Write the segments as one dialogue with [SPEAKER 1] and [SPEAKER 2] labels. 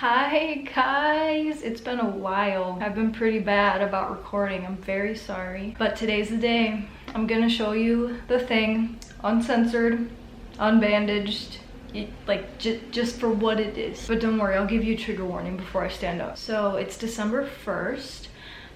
[SPEAKER 1] Hi guys, it's been a while. I've been pretty bad about recording. I'm very sorry. But today's the day. I'm gonna show you the thing, uncensored, unbandaged, like just for what it is. But don't worry, I'll give you a trigger warning before I stand up. So it's December 1st.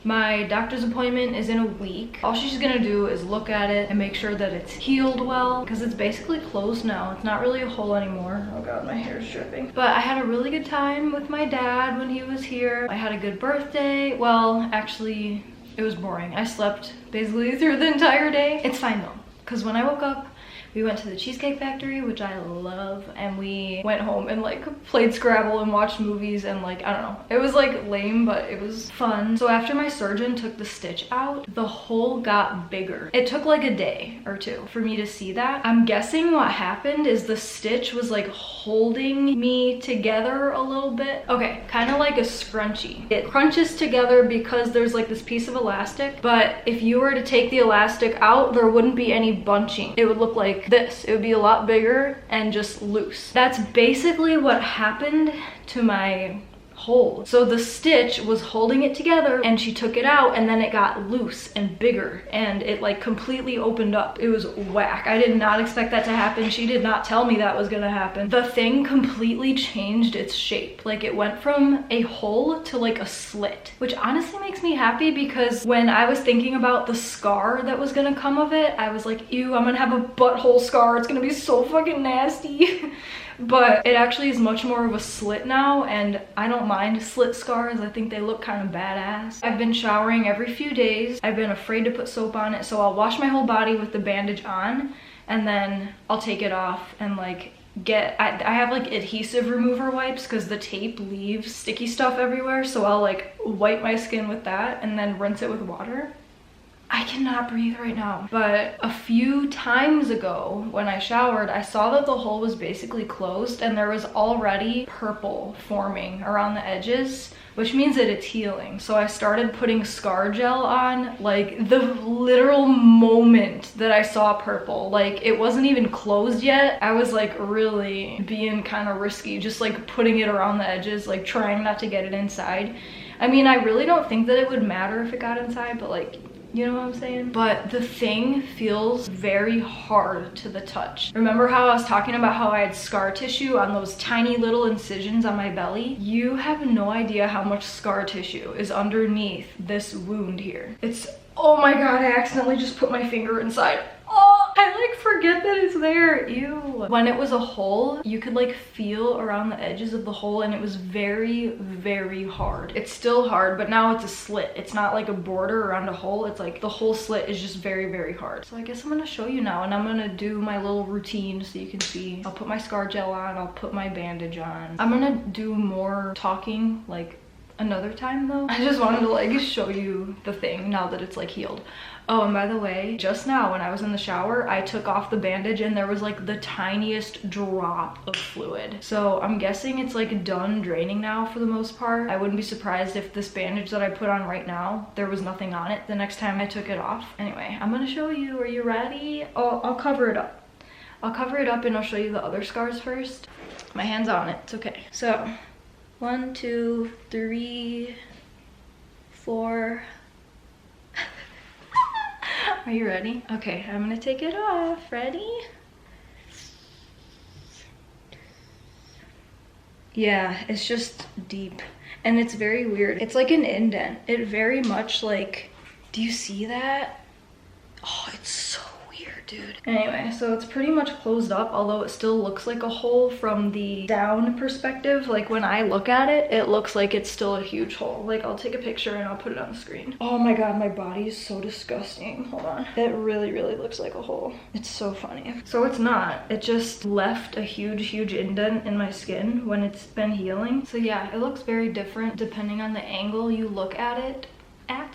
[SPEAKER 1] My doctor's appointment is in a week. All she's gonna do is look at it and make sure that it's healed well, because it's basically closed now. It's not really a hole anymore. Oh god, my hair is dripping. But I had a really good time with my dad when he was here. I had a good birthday. Well, actually, it was boring. I slept basically through the entire day. It's fine though, because when I woke up, we went to the Cheesecake Factory, which I love, and we went home and like played Scrabble and watched movies and like, I don't know. It was like lame, but it was fun. So after my surgeon took the stitch out, the hole got bigger. It took like a day or two for me to see that. I'm guessing what happened is the stitch was like holding me together a little bit. Okay, kind of like a scrunchie. It crunches together because there's like this piece of elastic, but if you were to take the elastic out, there wouldn't be any bunching. It would look like this. It would be a lot bigger and just loose. That's basically what happened to my hole. So the stitch was holding it together and she took it out and then it got loose and bigger and it like completely opened up. It was whack. I did not expect that to happen. She did not tell me that was gonna happen. The thing completely changed its shape. Like it went from a hole to like a slit, which honestly makes me happy because when I was thinking about the scar that was gonna come of it, I was like, ew, I'm gonna have a butthole scar. It's gonna be so fucking nasty. But it actually is much more of a slit now, and I don't mind slit scars. I think they look kind of badass. I've been showering every few days. I've been afraid to put soap on it, so I'll wash my whole body with the bandage on, and then I'll take it off and like I have like adhesive remover wipes because the tape leaves sticky stuff everywhere, so I'll like wipe my skin with that and then rinse it with water. I cannot breathe right now. But a few times ago when I showered, I saw that the hole was basically closed and there was already purple forming around the edges, which means that it's healing. So I started putting scar gel on like the literal moment that I saw purple. Like it wasn't even closed yet. I was like really being kind of risky, just like putting it around the edges, like trying not to get it inside. I mean, I really don't think that it would matter if it got inside, but like, you know what I'm saying? But the thing feels very hard to the touch. Remember how I was talking about how I had scar tissue on those tiny little incisions on my belly? You have no idea how much scar tissue is underneath this wound here. It's, oh my god, I accidentally just put my finger inside. Oh, I like forget that it's there. Ew. When it was a hole, you could like feel around the edges of the hole and it was very, very hard. It's still hard, but now it's a slit. It's not like a border around a hole. It's like the whole slit is just very, very hard. So I guess I'm gonna show you now and I'm gonna do my little routine so you can see. I'll put my scar gel on, I'll put my bandage on. I'm gonna do more talking like another time though. I just wanted to like show you the thing now that it's like healed. Oh, and by the way, just now when I was in the shower, I took off the bandage and there was like the tiniest drop of fluid. So I'm guessing it's like done draining now for the most part. I wouldn't be surprised if this bandage that I put on right now, there was nothing on it the next time I took it off. Anyway, I'm gonna show you. Are you ready? Oh, I'll cover it up. I'll cover it up and I'll show you the other scars first. My hand's on it, it's okay. So 1, 2, 3, 4. Are you ready? Okay, I'm gonna take it off. Ready? Yeah, it's just deep and it's very weird. It's like an indent. It very much like, do you see that? Oh, it's so weird, dude. Anyway, so it's pretty much closed up, although it still looks like a hole from the down perspective. Like when I look at it, it looks like it's still a huge hole. Like I'll take a picture and I'll put it on the screen. Oh my god, my body is so disgusting. Hold on. It really, really looks like a hole. It's so funny. So it's not. It just left a huge, huge indent in my skin when it's been healing. So yeah, it looks very different depending on the angle you look at it at.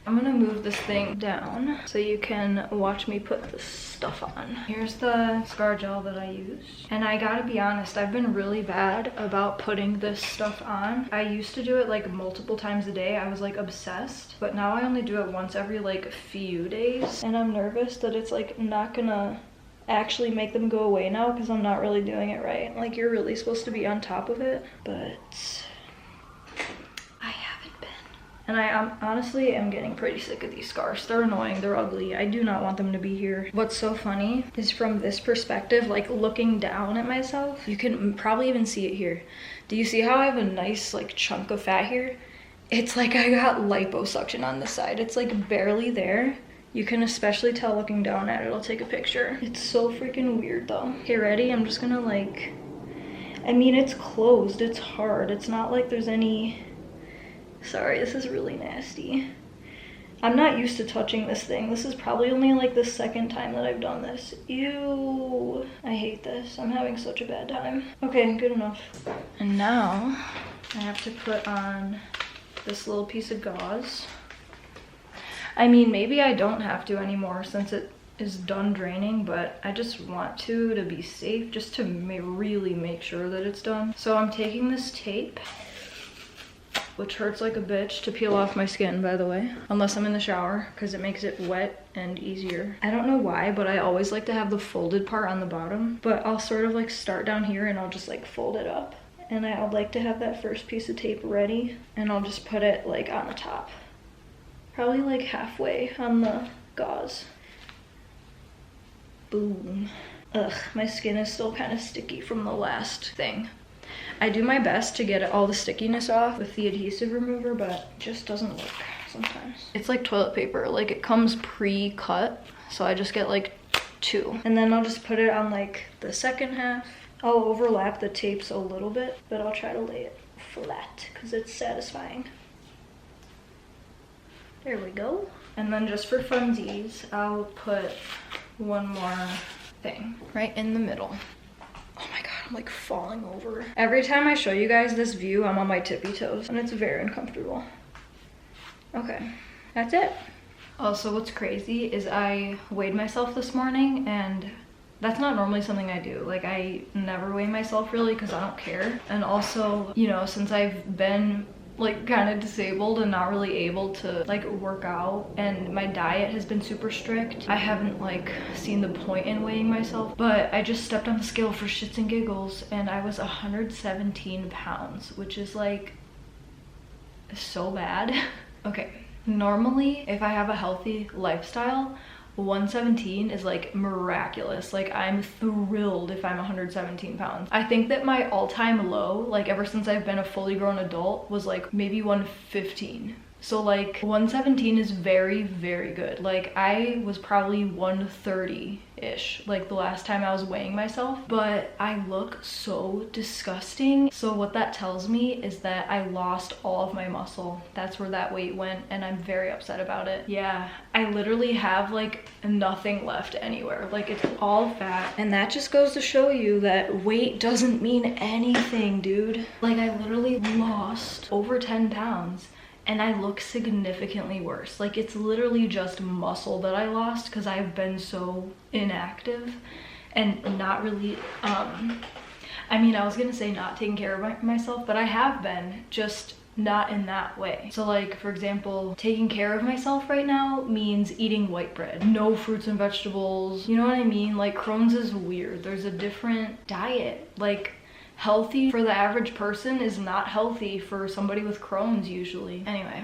[SPEAKER 1] I'm gonna move this thing down so you can watch me put this stuff on. Here's the scar gel that I use. And I gotta be honest, I've been really bad about putting this stuff on. I used to do it like multiple times a day. I was like obsessed, but now I only do it once every like few days. And I'm nervous that it's like not gonna actually make them go away now because I'm not really doing it right. Like, you're really supposed to be on top of it, but I haven't been. And I honestly am getting pretty sick of these scars. They're annoying, they're ugly. I do not want them to be here. What's so funny is from this perspective, like looking down at myself, you can probably even see it here. Do you see how I have a nice like chunk of fat here? It's like I got liposuction on this side. It's like barely there. You can especially tell looking down at it. I'll take a picture. It's so freaking weird though. Okay, ready? I'm just gonna like, I mean, it's closed, it's hard. It's not like there's any, sorry, this is really nasty. I'm not used to touching this thing. This is probably only like the second time that I've done this. Ew, I hate this. I'm having such a bad time. Okay, good enough. And now I have to put on this little piece of gauze. I mean, maybe I don't have to anymore since it is done draining, but I just want to be safe, just to really make sure that it's done. So I'm taking this tape, which hurts like a bitch to peel off my skin, by the way, unless I'm in the shower, because it makes it wet and easier. I don't know why, but I always like to have the folded part on the bottom, but I'll sort of like start down here and I'll just like fold it up. And I'd like to have that first piece of tape ready, and I'll just put it like on the top. Probably like halfway on the gauze. Boom. Ugh, my skin is still kind of sticky from the last thing. I do my best to get all the stickiness off with the adhesive remover, but it just doesn't work sometimes. It's like toilet paper, like it comes pre-cut, so I just get like 2. And then I'll just put it on like the second half. I'll overlap the tapes a little bit, but I'll try to lay it flat because it's satisfying. There we go. And then just for funsies, I'll put one more thing right in the middle. Oh my God, I'm like falling over. Every time I show you guys this view, I'm on my tippy toes and it's very uncomfortable. Okay, that's it. Also, what's crazy is I weighed myself this morning, and that's not normally something I do. Like, I never weigh myself really because I don't care. And also, you know, since I've been like kind of disabled and not really able to like work out, and my diet has been super strict, I haven't like seen the point in weighing myself. But I just stepped on the scale for shits and giggles and I was 117 pounds, which is like so bad. Okay, normally if I have a healthy lifestyle, 117 is like miraculous. Like, I'm thrilled if I'm 117 pounds. I think that my all-time low, like ever since I've been a fully grown adult, was like maybe 115. So like 117 is very, very good. Like, I was probably 130-ish like the last time I was weighing myself, but I look so disgusting. So what that tells me is that I lost all of my muscle. That's where that weight went, and I'm very upset about it. Yeah, I literally have like nothing left anywhere. Like, it's all fat. And that just goes to show you that weight doesn't mean anything, dude. Like, I literally lost over 10 pounds. And I look significantly worse. Like, it's literally just muscle that I lost because I've been so inactive and not really, I mean, I was gonna say not taking care of myself, but I have been, just not in that way. So like, for example, taking care of myself right now means eating white bread, no fruits and vegetables, you know what I mean? Like, Crohn's is weird. There's a different diet. Like, healthy for the average person is not healthy for somebody with Crohn's usually. Anyway,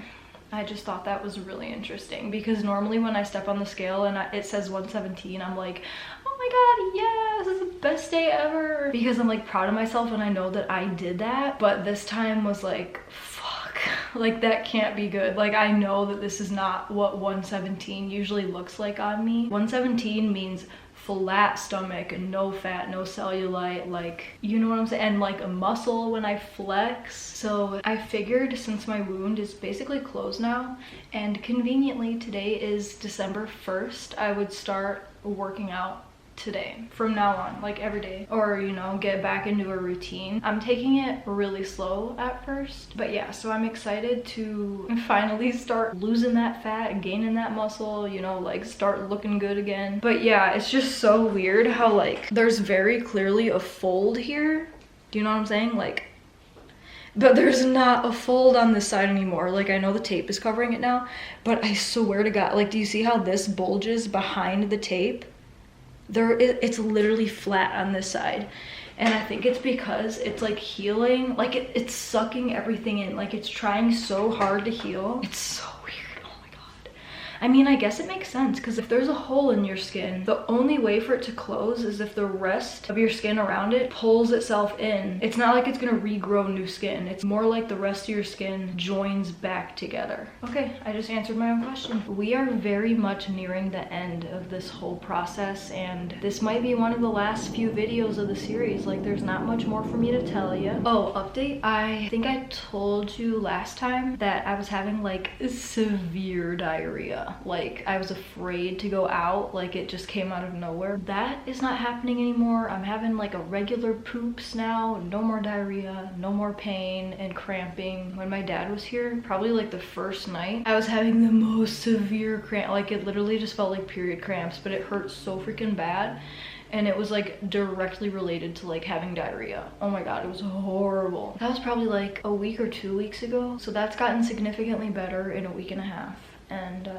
[SPEAKER 1] I just thought that was really interesting because normally when I step on the scale and it says 117, I'm like, oh my God, yeah, this is the best day ever. Because I'm like proud of myself and I know that I did that. But this time was like, fuck, like that can't be good. Like, I know that this is not what 117 usually looks like on me. 117 means flat stomach and no fat, no cellulite, like, you know what I'm saying, and like a muscle when I flex. So I figured, since my wound is basically closed now, and conveniently today is December 1st, I would start working out today from now on, like every day, or, you know, get back into a routine. I'm taking it really slow at first, but yeah, so I'm excited to finally start losing that fat and gaining that muscle, you know, like start looking good again. But yeah, it's just so weird how like there's very clearly a fold here, do you know what I'm saying? Like, but there's not a fold on this side anymore. Like, I know the tape is covering it now, but I swear to God, like, do you see how this bulges behind the tape? it's literally flat on this side. And I think it's because it's like healing, like it's sucking everything in, like it's trying so hard to heal. It's so weird. Oh my god. I mean, I guess it makes sense, because if there's a hole in your skin, the only way for it to close is if the rest of your skin around it pulls itself in. It's not like it's gonna regrow new skin. It's more like the rest of your skin joins back together. Okay, I just answered my own question. We are very much nearing the end of this whole process, and this might be one of the last few videos of the series. Like, there's not much more for me to tell you. Oh, update. I think I told you last time that I was having like severe diarrhea. Like, I was afraid to go out, like it just came out of nowhere. That is not happening anymore. I'm having like a regular poops now. No more diarrhea, no more pain and cramping. When my dad was here, probably like the first night, I was having the most severe cramp. Like, it literally just felt like period cramps, but it hurt so freaking bad. And it was like directly related to like having diarrhea. Oh my god, it was horrible. That was probably like a week or 2 weeks ago. So that's gotten significantly better in a week and a half. And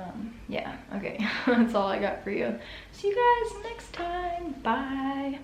[SPEAKER 1] yeah, okay. That's all I got for you. See you guys next time. Bye.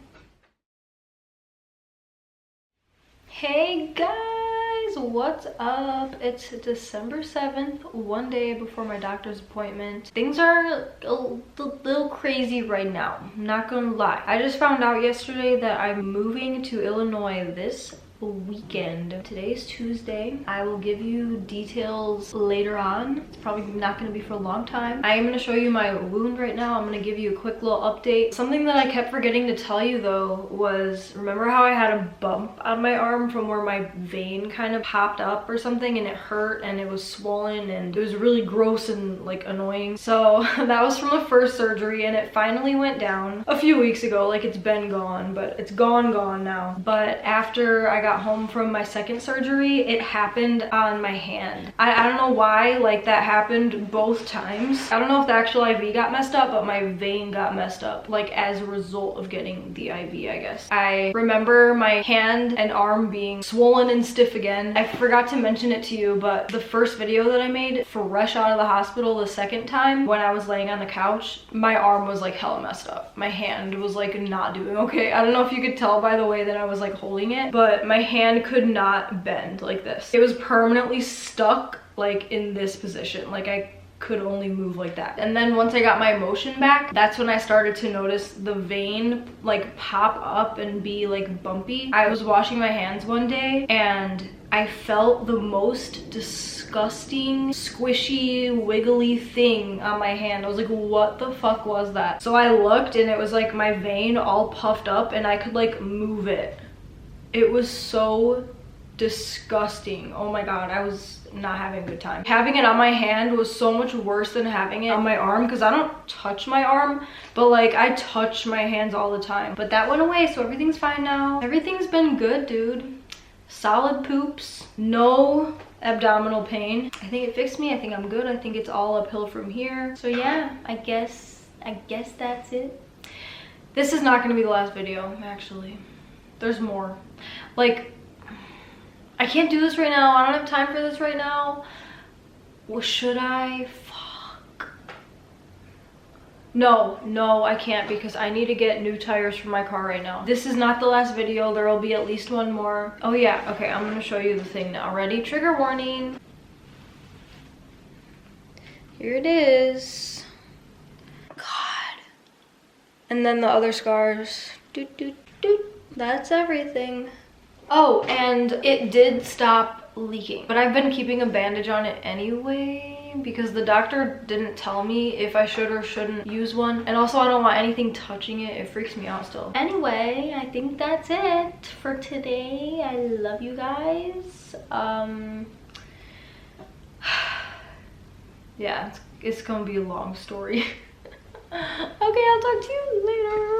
[SPEAKER 1] Hey guys, what's up? It's December 7th, one day before my doctor's appointment. Things are a little crazy right now, I'm not gonna lie. I just found out yesterday that I'm moving to Illinois this weekend. Today's Tuesday. I will give you details later on. It's probably not going to be for a long time. I am going to show you my wound right now. I'm going to give you a quick little update. Something that I kept forgetting to tell you though was, remember how I had a bump on my arm from where my vein kind of popped up or something, and it hurt and it was swollen and it was really gross and like annoying. So that was from the first surgery, and it finally went down a few weeks ago. Like, it's been gone, but it's gone now. But after I got home from my second surgery, it happened on my hand. I don't know why, like, that happened both times. I don't know if the actual IV got messed up, but my vein got messed up, like as a result of getting the IV, I guess. I remember my hand and arm being swollen and stiff again. I forgot to mention it to you, but the first video that I made fresh out of the hospital the second time, when I was laying on the couch, my arm was like hella messed up. My hand was like not doing okay. I don't know if you could tell by the way that I was like holding it, but my hand could not bend like this. It was permanently stuck like in this position. Like, I could only move like that. And then once I got my motion back, that's when I started to notice the vein like pop up and be like bumpy. I was washing my hands one day and I felt the most disgusting, squishy, wiggly thing on my hand. I was like, what the fuck was that? So I looked and it was like my vein all puffed up and I could like move it. It was so disgusting. Oh my god, I was not having a good time. Having it on my hand was so much worse than having it on my arm, because I don't touch my arm, but like I touch my hands all the time. But that went away, so everything's fine now. Everything's been good, dude. Solid poops, no abdominal pain. I think it fixed me. I think I'm good. I think it's all uphill from here. So yeah, I guess that's it. This is not gonna be the last video, actually. There's more. Like, I can't do this right now. I don't have time for this right now. Well, should I? Fuck. No, I can't, because I need to get new tires for my car right now. This is not the last video. There will be at least one more. Oh yeah, okay, I'm gonna show you the thing now. Ready? Trigger warning. Here it is. God. And then the other scars. Doot, doot, doot. That's everything. Oh, and it did stop leaking, but I've been keeping a bandage on it anyway because the doctor didn't tell me if I should or shouldn't use one, and also I don't want anything touching it. It freaks me out still. Anyway, I think that's it for today. I love you guys. Yeah, it's gonna be a long story. Okay, I'll talk to you later.